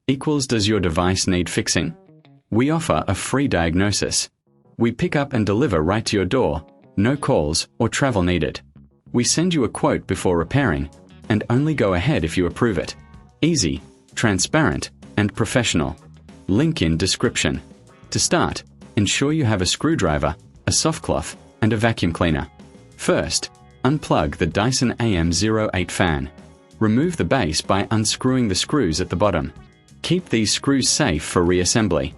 equals does your device need fixing? We offer a free diagnosis. We pick up and deliver right to your door, no calls or travel needed. We send you a quote before repairing, and only go ahead if you approve it. Easy, transparent, and professional. Link in description. To start, ensure you have a screwdriver, a soft cloth, and a vacuum cleaner. First, unplug the Dyson AM08 fan. Remove the base by unscrewing the screws at the bottom. Keep these screws safe for reassembly.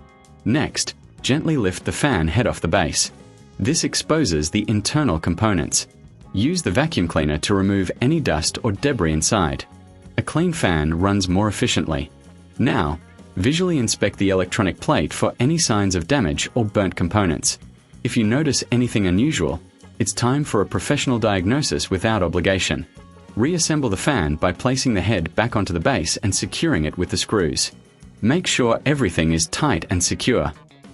Next, gently lift the fan head off the base. This exposes the internal components. Use the vacuum cleaner to remove any dust or debris inside. A clean fan runs more efficiently. Now, visually inspect the electronic plate for any signs of damage or burnt components. If you notice anything unusual, it's time for a professional diagnosis without obligation. Reassemble the fan by placing the head back onto the base and securing it with the screws. Make sure everything is tight and secure.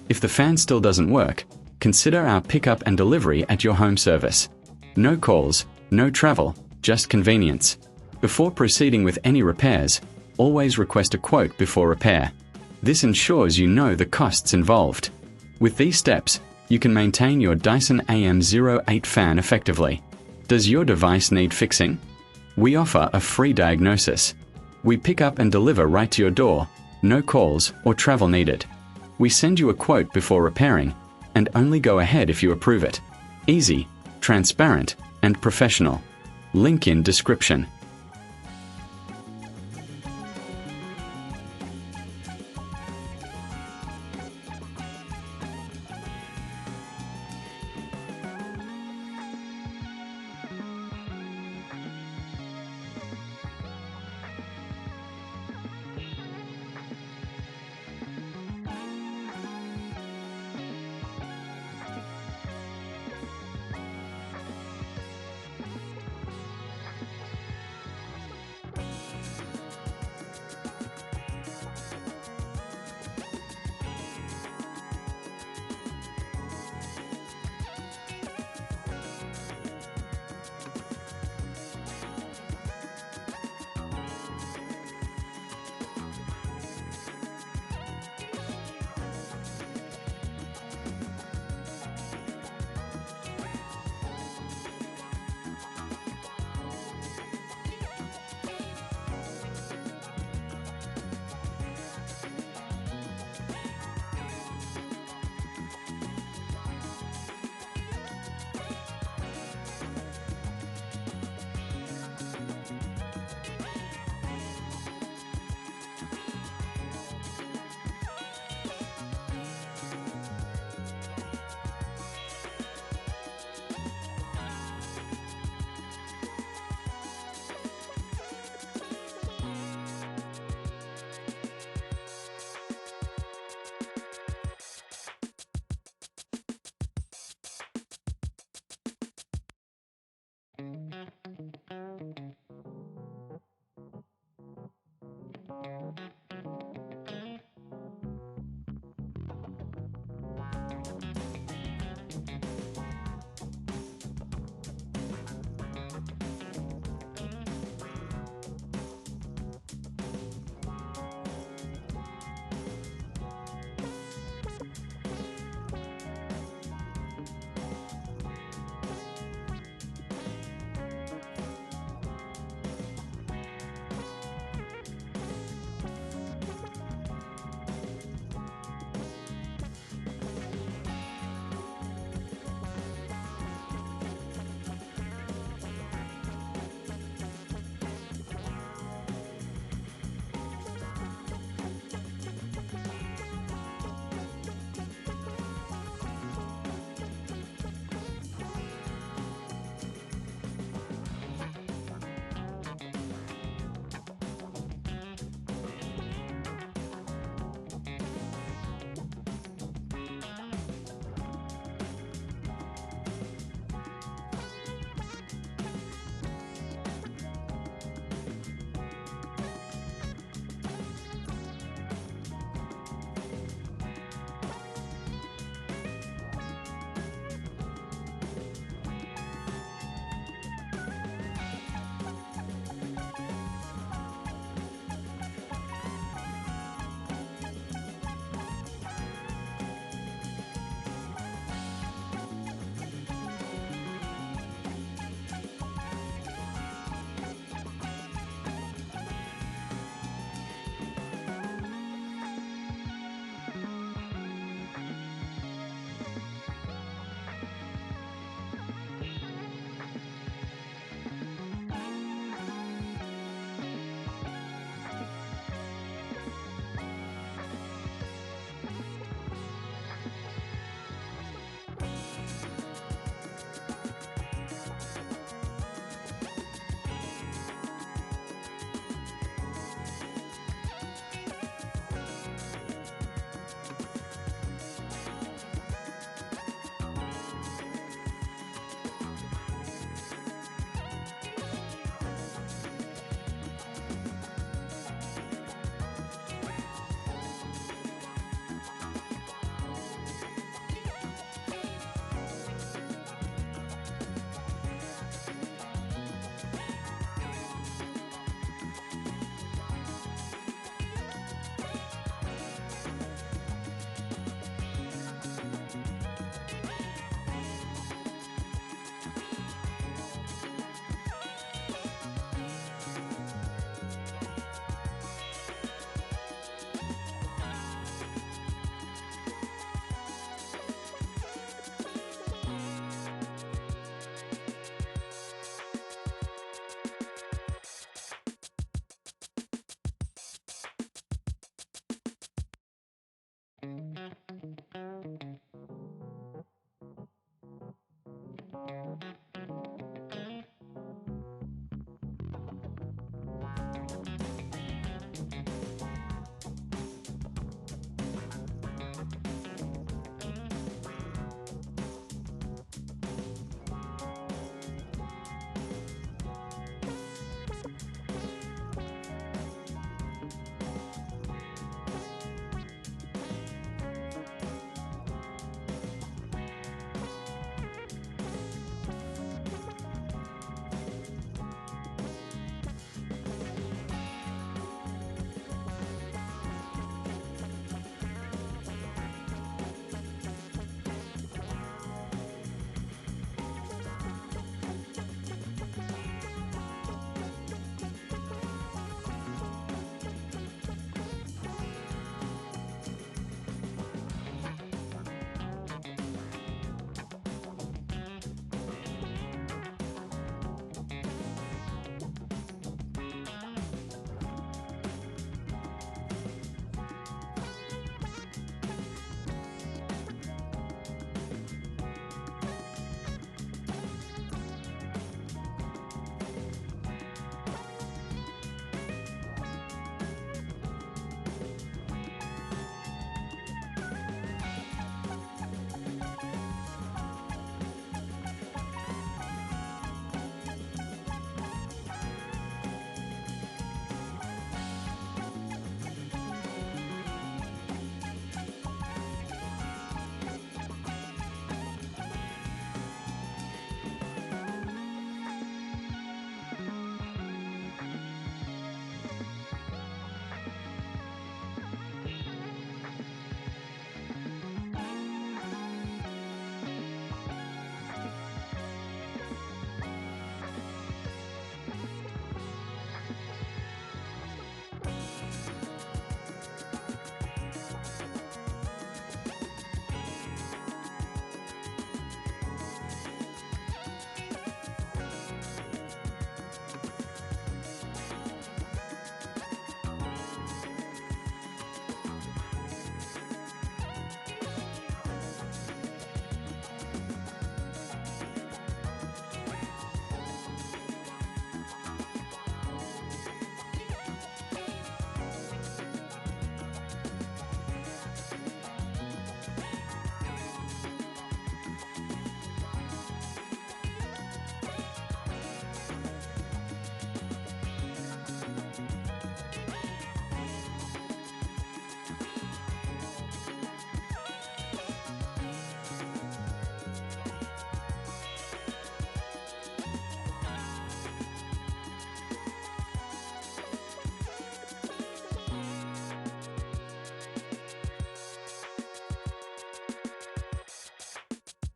If the fan still doesn't work, consider our pickup and delivery at your home service. No calls, no travel, just convenience. Before proceeding with any repairs, always request a quote before repair. This ensures you know the costs involved. With these steps, you can maintain your Dyson AM08 fan effectively. Does your device need fixing? We offer a free diagnosis. We pick up and deliver right to your door, no calls or travel needed. We send you a quote before repairing, and only go ahead if you approve it. Easy, transparent, and professional. Link in description.